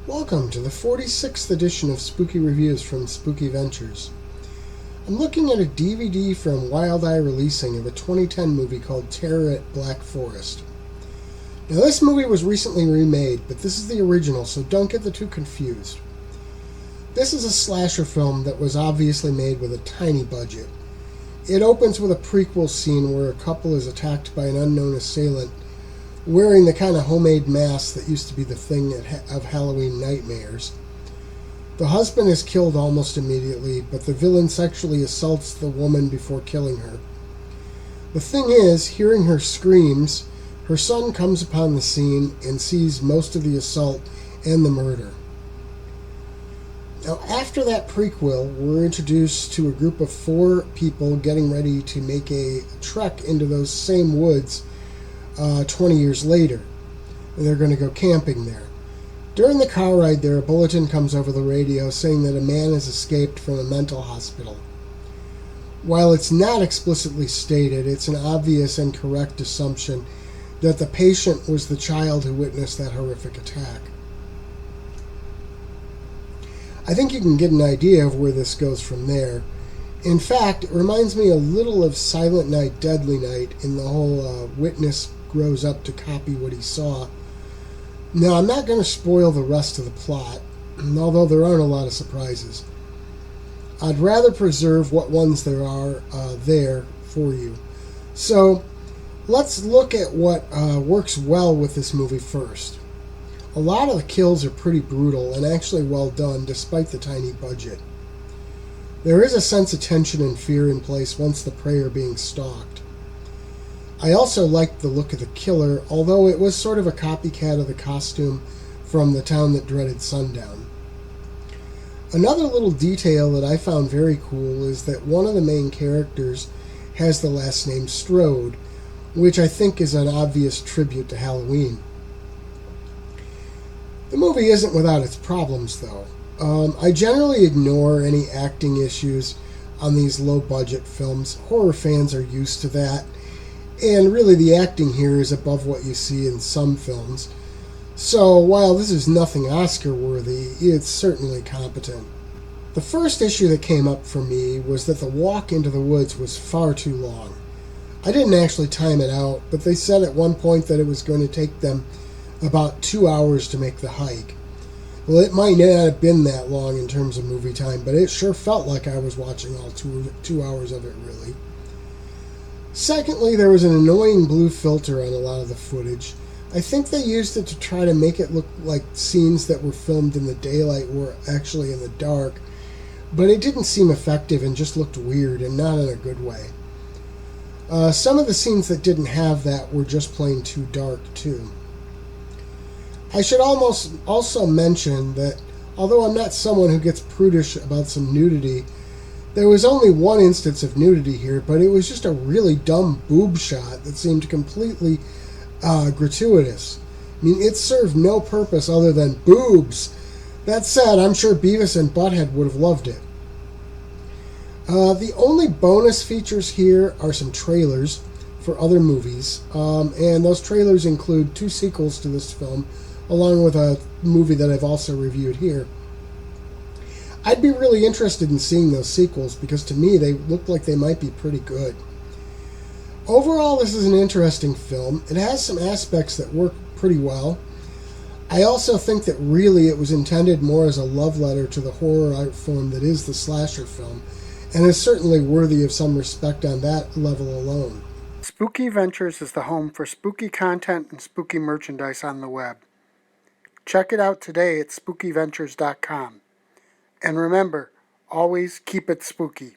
Welcome to the 46th edition of Spooky Reviews from Spooky Ventures. I'm looking at a DVD from Wild Eye Releasing of a 2010 movie called Terror at Black Forest. Now, this movie was recently remade, but this is the original, so don't get the two confused. This is a slasher film that was obviously made with a tiny budget. It opens with a prequel scene where a couple is attacked by an unknown assailant wearing the kind of homemade mask that used to be the thing of Halloween nightmares. The husband is killed almost immediately, but the villain sexually assaults the woman before killing her. The thing is, hearing her screams, her son comes upon the scene and sees most of the assault and the murder. Now, after that prequel, we're introduced to a group of 4 people getting ready to make a trek into those same woods 20 years later. And they're going to go camping there. During the car ride there, a bulletin comes over the radio saying that a man has escaped from a mental hospital. While it's not explicitly stated, it's an obvious and correct assumption that the patient was the child who witnessed that horrific attack. I think you can get an idea of where this goes from there. In fact, it reminds me a little of Silent Night, Deadly Night in the whole witness grows up to copy what he saw. Now, I'm not going to spoil the rest of the plot, although there aren't a lot of surprises. I'd rather preserve what ones there are there for you. So, let's look at what works well with this movie first. A lot of the kills are pretty brutal and actually well done despite the tiny budget. There is a sense of tension and fear in place once the prey are being stalked. I also liked the look of the killer, although it was sort of a copycat of the costume from The Town That Dreaded Sundown. Another little detail that I found very cool is that one of the main characters has the last name Strode, which I think is an obvious tribute to Halloween. The movie isn't without its problems, though. I generally ignore any acting issues on these low-budget films. Horror fans are used to that. And really, the acting here is above what you see in some films. So, while this is nothing Oscar-worthy, it's certainly competent. The first issue that came up for me was that the walk into the woods was far too long. I didn't actually time it out, but they said at one point that it was going to take them about 2 hours to make the hike. Well, it might not have been that long in terms of movie time, but it sure felt like I was watching all two hours of it, really. Secondly, there was an annoying blue filter on a lot of the footage. I think they used it to try to make it look like scenes that were filmed in the daylight were actually in the dark, but it didn't seem effective and just looked weird and not in a good way. Some of the scenes that didn't have that were just plain too dark, too. I should also mention that although I'm not someone who gets prudish about some nudity, there was only one instance of nudity here, but it was just a really dumb boob shot that seemed completely gratuitous. I mean, it served no purpose other than boobs. That said, I'm sure Beavis and Butthead would have loved it. The only bonus features here are some trailers for other movies, and those trailers include 2 sequels to this film, along with a movie that I've also reviewed here. I'd be really interested in seeing those sequels because to me they look like they might be pretty good. Overall, this is an interesting film. It has some aspects that work pretty well. I also think that really it was intended more as a love letter to the horror art form that is the slasher film, and is certainly worthy of some respect on that level alone. Spooky Ventures is the home for spooky content and spooky merchandise on the web. Check it out today at spookyventures.com. And remember, always keep it spooky.